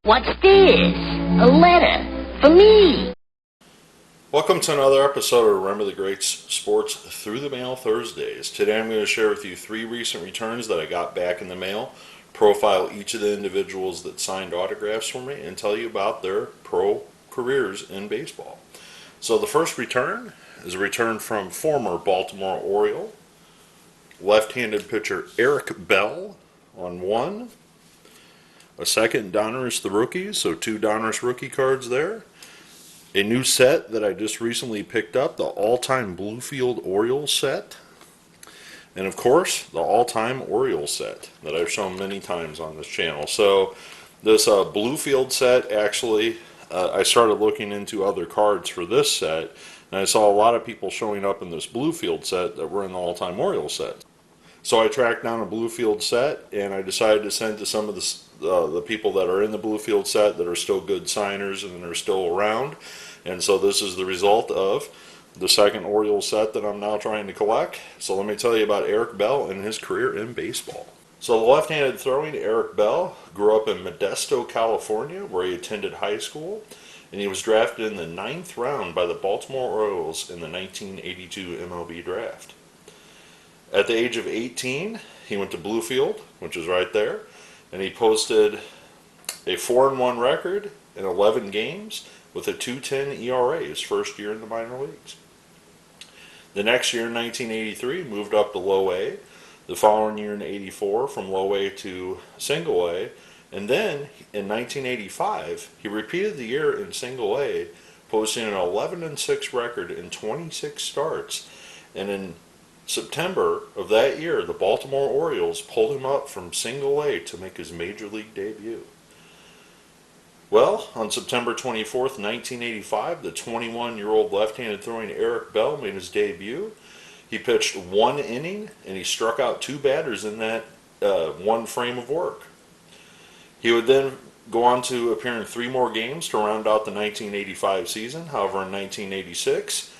What's this? A letter for me. Welcome to another episode of Remember the Greats Sports Through the Mail Thursdays. Today I'm going to share with you 3 recent returns that I got back in the mail, profile each of the individuals that signed autographs for me, and tell you about their pro careers in baseball. So the first return is a return from former Baltimore Oriole, left-handed pitcher Eric Bell on 1. A second Donruss the Rookies, so 2 Donruss rookie cards there. A new set that I just recently picked up, the all-time Bluefield Orioles set. And of course, the all-time Orioles set that I've shown many times on this channel. So this Bluefield set, actually, I started looking into other cards for this set, and I saw a lot of people showing up in this Bluefield set that were in the all-time Orioles set. So I tracked down a Bluefield set, and I decided to send to some of the people that are in the Bluefield set that are still good signers and are still around. And so this is the result of the second Orioles set that I'm now trying to collect. So let me tell you about Eric Bell and his career in baseball. So the left-handed throwing Eric Bell grew up in Modesto, California, where he attended high school, and he was drafted in the 9th round by the Baltimore Orioles in the 1982 MLB draft. At the age of 18, he went to Bluefield, which is right there, and he posted a 4-1 record in 11 games with a 2.10 ERA his first year in the minor leagues. The next year, in 1983, moved up to low A. The following year, in 84, from low A to single A. And then, in 1985, he repeated the year in single A, posting an 11-6 record in 26 starts. And in September of that year, the Baltimore Orioles pulled him up from single A to make his major league debut. Well, on September 24th, 1985, the 21-year-old left-handed throwing Eric Bell made his debut. He pitched 1 inning, and he struck out 2 batters in that one frame of work. He would then go on to appear in 3 more games to round out the 1985 season. However, in 1986,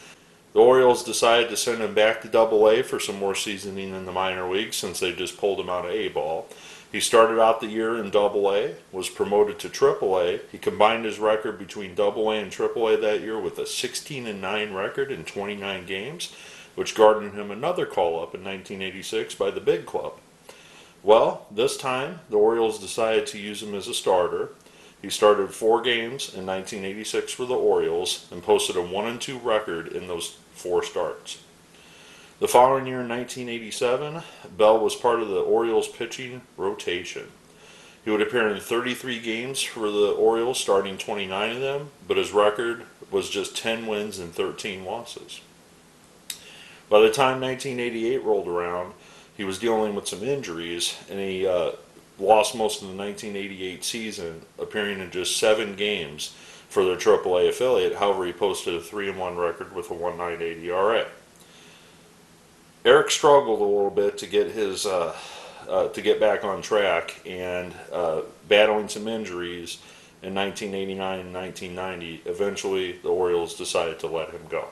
the Orioles decided to send him back to Double-A for some more seasoning in the minor leagues since they just pulled him out of A-ball. He started out the year in Double-A, was promoted to Triple-A. He combined his record between Double-A and Triple-A that year with a 16-9 record in 29 games, which garnered him another call-up in 1986 by the Big Club. Well, this time, the Orioles decided to use him as a starter. He started 4 games in 1986 for the Orioles and posted a 1-2 record in those 4 starts. The following year, in 1987, Bell was part of the Orioles pitching rotation. He would appear in 33 games for the Orioles, starting 29 of them, but his record was just 10 wins and 13 losses. By the time 1988 rolled around, he was dealing with some injuries, and he lost most of the 1988 season, appearing in just 7 games for their AAA affiliate. However, he posted a 3-1 record with a 1.98 ERA. Eric struggled a little bit to get his to get back on track, and battling some injuries in 1989 and 1990. Eventually, the Orioles decided to let him go.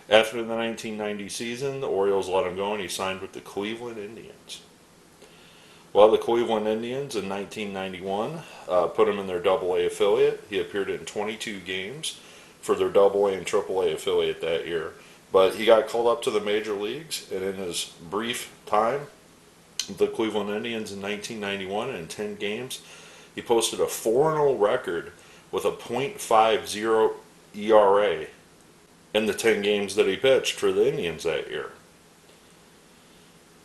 After the 1990 season, the Orioles let him go, and he signed with the Cleveland Indians. Well, the Cleveland Indians in 1991 put him in their Double-A affiliate. He appeared in 22 games for their Double-A and Triple-A affiliate that year. But he got called up to the major leagues, and in his brief time with the Cleveland Indians in 1991, in 10 games, he posted a 4-0 record with a .50 ERA in the 10 games that he pitched for the Indians that year.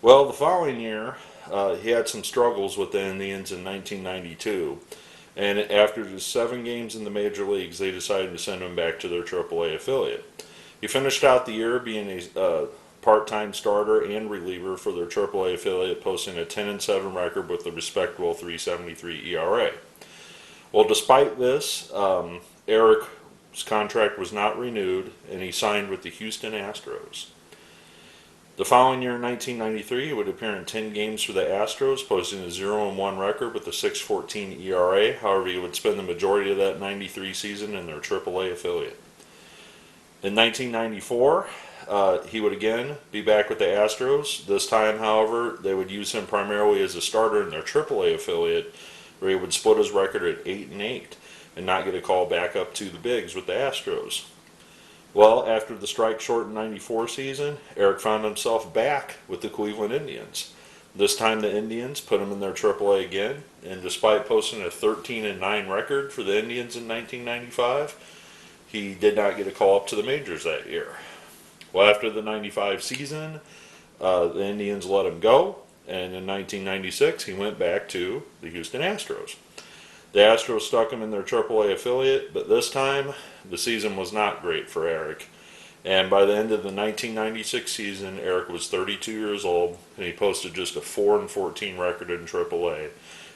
Well, the following year, he had some struggles with the Indians in 1992, and after just 7 games in the major leagues, they decided to send him back to their AAA affiliate. He finished out the year being a part-time starter and reliever for their AAA affiliate, posting a 10-7 record with a respectable 3.73 ERA. Well, despite this, Eric's contract was not renewed, and he signed with the Houston Astros. The following year, in 1993, he would appear in 10 games for the Astros, posting a 0-1 record with a 6.14 ERA. However, he would spend the majority of that 93 season in their AAA affiliate. In 1994, he would again be back with the Astros. This time, however, they would use him primarily as a starter in their AAA affiliate, where he would split his record at 8-8 and not get a call back up to the bigs with the Astros. Well, after the strike-shortened '94 season, Eric found himself back with the Cleveland Indians. This time the Indians put him in their AAA again, and despite posting a 13-9 record for the Indians in 1995, he did not get a call up to the majors that year. Well, after the '95 season, the Indians let him go, and in 1996 he went back to the Houston Astros. The Astros stuck him in their AAA affiliate, but this time the season was not great for Eric. And by the end of the 1996 season, Eric was 32 years old, and he posted just a 4-14 record in AAA,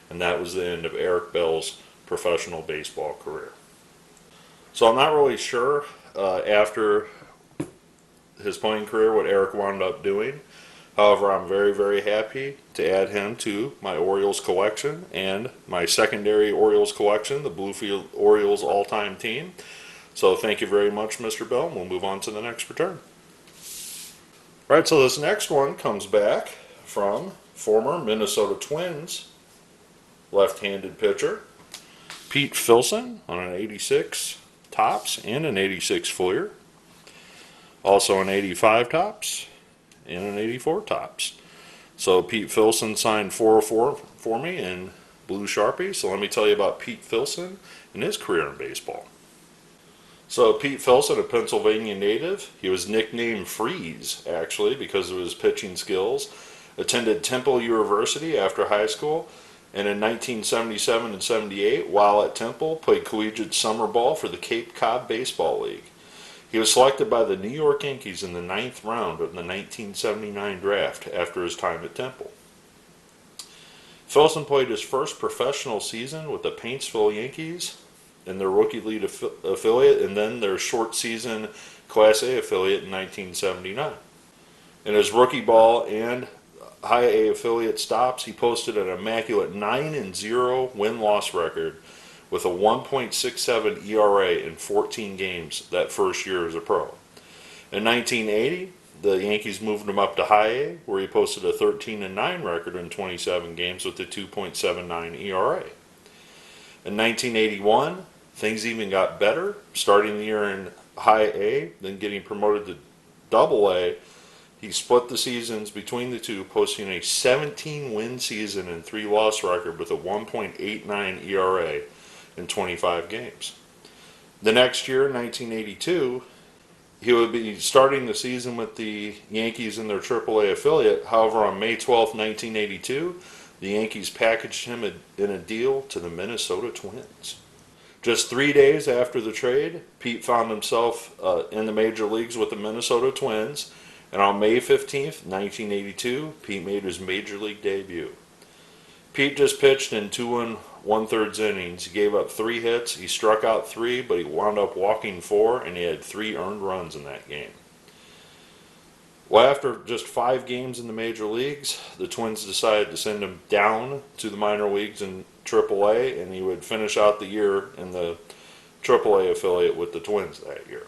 and that was the end of Eric Bell's professional baseball career. So I'm not really sure after his playing career what Eric wound up doing. However, I'm very, very happy to add him to my Orioles collection and my secondary Orioles collection, the Bluefield Orioles all-time team. So thank you very much, Mr. Bell, and we'll move on to the next return. All right, so this next one comes back from former Minnesota Twins left-handed pitcher Pete Filson on an 86 Topps and an 86 Fleer. Also an 85 Topps and an 84 Topps. So Pete Filson signed 404 for me in blue Sharpie. So let me tell you about Pete Filson and his career in baseball. So Pete Filson, a Pennsylvania native, he was nicknamed Freeze, actually, because of his pitching skills. Attended Temple University after high school, and in 1977 and 78, while at Temple, played collegiate summer ball for the Cape Cod Baseball League. He was selected by the New York Yankees in the 9th round of the 1979 draft after his time at Temple. Filson played his first professional season with the Paintsville Yankees in their rookie league affiliate, and then their short season Class A affiliate in 1979. In his rookie ball and high A affiliate stops, he posted an immaculate 9-0 win-loss record with a 1.67 ERA in 14 games that first year as a pro. In 1980, the Yankees moved him up to high A, where he posted a 13-9 record in 27 games with a 2.79 ERA. In 1981, things even got better, starting the year in high A, then getting promoted to double A. He split the seasons between the two, posting a 17-win season and 3-loss record with a 1.89 ERA in 25 games. The next year, 1982, he would be starting the season with the Yankees in their AAA affiliate. However, on May 12, 1982, the Yankees packaged him in a deal to the Minnesota Twins. Just 3 days after the trade, Pete found himself in the major leagues with the Minnesota Twins, and on May 15th, 1982, Pete made his major league debut. Pete just pitched in 2 1/3 innings. He gave up 3 hits, he struck out 3, but he wound up walking 4, and he had 3 earned runs in that game. Well, after just 5 games in the major leagues, the Twins decided to send him down to the minor leagues in AAA, and he would finish out the year in the AAA affiliate with the Twins that year.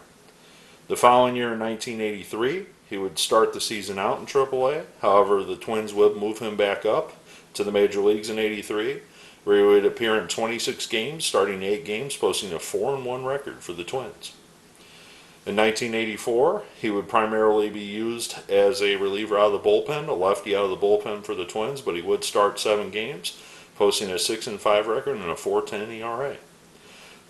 The following year, in 1983, he would start the season out in AAA. However, the Twins would move him back up to the major leagues in '83, where he would appear in 26 games, starting 8 games, posting a 4-1 record for the Twins. In 1984, he would primarily be used as a reliever out of the bullpen, a lefty out of the bullpen for the Twins, but he would start 7 games, posting a 6-5 record and a 4.10 ERA.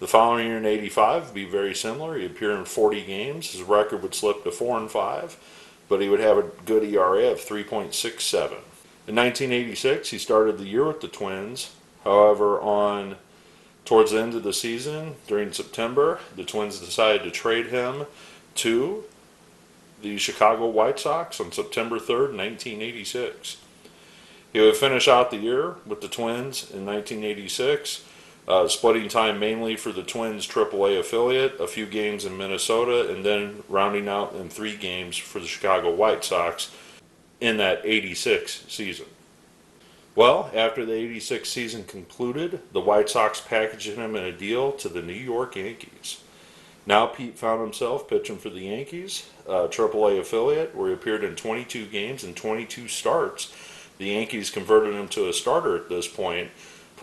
The following year in '85 would be very similar. He'd appear in 40 games. His record would slip to 4-5, but he would have a good ERA of 3.67. In 1986, he started the year with the Twins. However, towards the end of the season, during September, the Twins decided to trade him to the Chicago White Sox on September 3rd, 1986. He would finish out the year with the Twins in 1986, splitting time mainly for the Twins' AAA affiliate, a few games in Minnesota, and then rounding out in 3 games for the Chicago White Sox in that '86 season. Well, after the '86 season concluded, the White Sox packaged him in a deal to the New York Yankees. Now Pete found himself pitching for the Yankees, AAA affiliate, where he appeared in 22 games and 22 starts. The Yankees converted him to a starter at this point,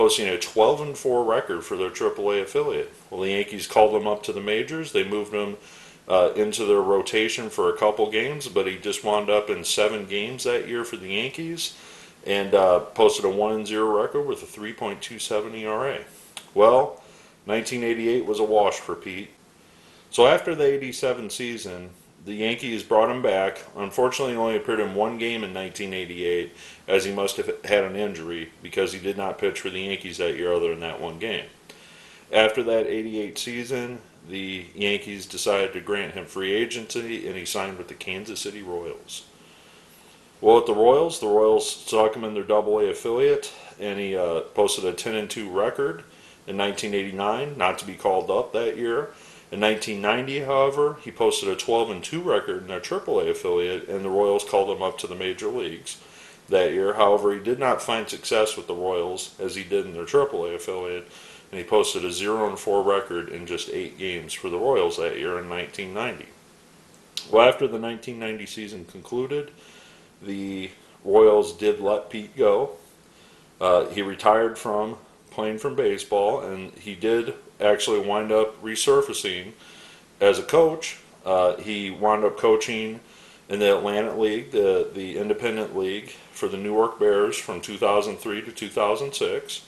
posting a 12-4 record for their AAA affiliate. Well, the Yankees called him up to the majors. They moved him into their rotation for a couple games, but he just wound up in 7 games that year for the Yankees and posted a 1-0 record with a 3.27 ERA. Well, 1988 was a wash for Pete. So after the 87 season, the Yankees brought him back. Unfortunately, he only appeared in 1 game in 1988, as he must have had an injury because he did not pitch for the Yankees that year other than that 1 game. After that 88 season, the Yankees decided to grant him free agency, and he signed with the Kansas City Royals. Well, at the Royals stuck him in their AA affiliate, and he posted a 10-2 record in 1989, not to be called up that year. In 1990, however, he posted a 12-2 record in their AAA affiliate, and the Royals called him up to the major leagues that year. However, he did not find success with the Royals as he did in their AAA affiliate, and he posted a 0-4 record in just 8 games for the Royals that year in 1990. Well, after the 1990 season concluded, the Royals did let Pete go. He retired from playing from baseball, and he did actually wind up resurfacing as a coach. He wound up coaching in the Atlantic League, the independent league for the Newark Bears from 2003 to 2006.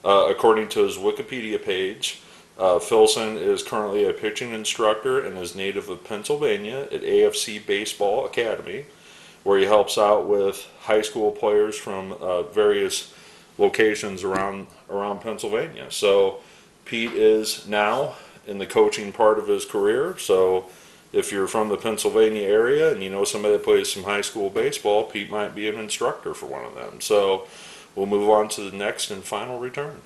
According to his Wikipedia page, Filson is currently a pitching instructor and is native of Pennsylvania at AFC Baseball Academy, where he helps out with high school players from various locations around Pennsylvania. So Pete is now in the coaching part of his career. So if you're from the Pennsylvania area and you know somebody that plays some high school baseball, Pete might be an instructor for one of them. So we'll move on to the next and final return.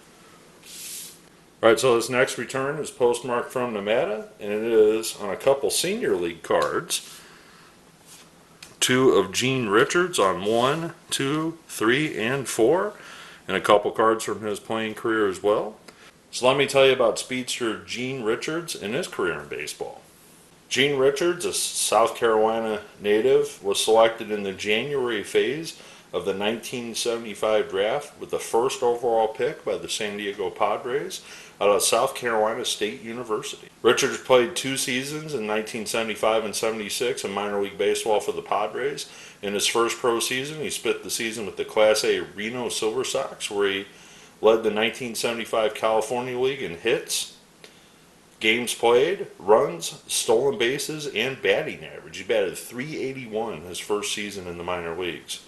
All right, so this next return is postmarked from Nevada, and it is on a couple senior league cards. 2 of Gene Richards on 1, 2, 3, and 4, and a couple cards from his playing career as well. So let me tell you about speedster Gene Richards and his career in baseball. Gene Richards, a South Carolina native, was selected in the January phase of the 1975 draft with the first overall pick by the San Diego Padres out of South Carolina State University. Richards played 2 seasons in 1975 and 76 in minor league baseball for the Padres. In his first pro season, he split the season with the Class A Reno Silver Sox, where he led the 1975 California League in hits, games played, runs, stolen bases, and batting average. He batted .381 his first season in the minor leagues.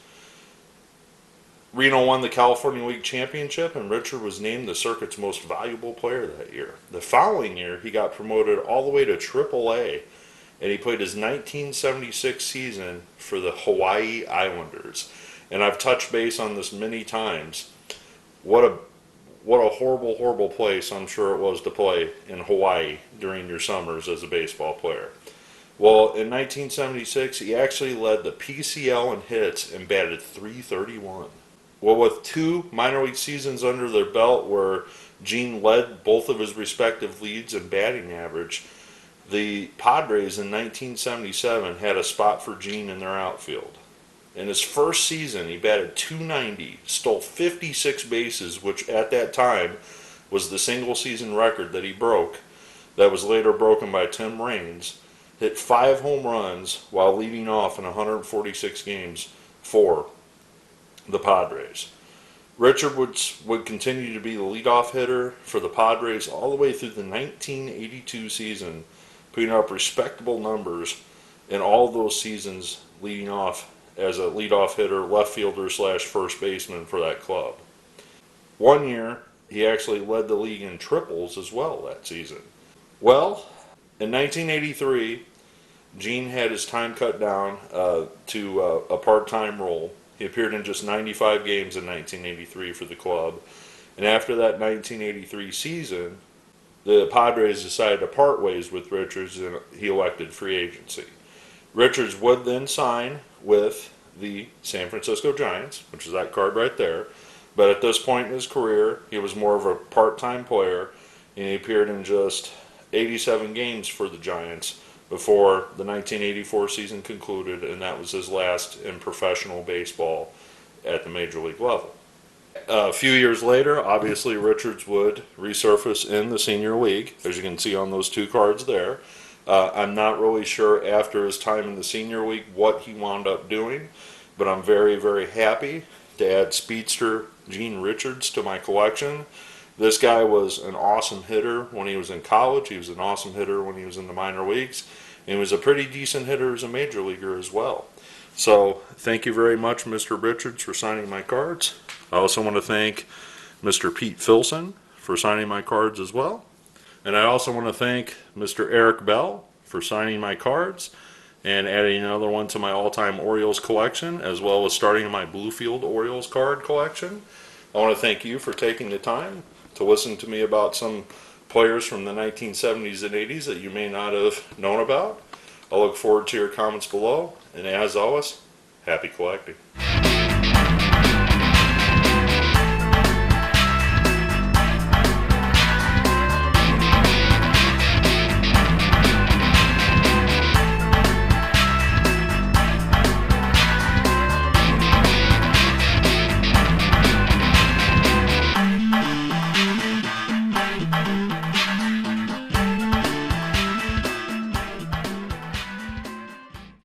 Reno won the California League Championship, and Richard was named the circuit's most valuable player that year. The following year, he got promoted all the way to AAA, and he played his 1976 season for the Hawaii Islanders. And I've touched base on this many times. What a horrible, horrible place I'm sure it was to play in Hawaii during your summers as a baseball player. Well, in 1976, he actually led the PCL in hits and batted .331. Well, with 2 minor league seasons under their belt where Gene led both of his respective leagues in batting average, the Padres in 1977 had a spot for Gene in their outfield. In his first season, he batted .290, stole 56 bases, which at that time was the single season record that he broke, that was later broken by Tim Raines, hit 5 home runs while leading off in 146 games for the Padres. Richard would continue to be the leadoff hitter for the Padres all the way through the 1982 season, putting up respectable numbers in all of those seasons leading off as a leadoff hitter, left fielder / first baseman for that club. One year, he actually led the league in triples as well that season. Well, in 1983, Gene had his time cut down to a part-time role. He appeared in just 95 games in 1983 for the club. And after that 1983 season, the Padres decided to part ways with Richards, and he elected free agency. Richards would then sign with the San Francisco Giants, which is that card right there. But at this point in his career, he was more of a part-time player, and he appeared in just 87 games for the Giants before the 1984 season concluded, and that was his last in professional baseball at the major league level. A few years later, obviously Richards would resurface in the senior league, as you can see on those two cards there. I'm not really sure after his time in the senior league what he wound up doing, but I'm very, very happy to add speedster Gene Richards to my collection. This guy was an awesome hitter when he was in college. He was an awesome hitter when he was in the minor leagues. And he was a pretty decent hitter as a major leaguer as well. So thank you very much, Mr. Richards, for signing my cards. I also want to thank Mr. Pete Filson for signing my cards as well. And I also want to thank Mr. Eric Bell for signing my cards and adding another one to my all-time Orioles collection, as well as starting my Bluefield Orioles card collection. I want to thank you for taking the time to listen to me about some players from the 1970s and 80s that you may not have known about. I look forward to your comments below, and as always, happy collecting.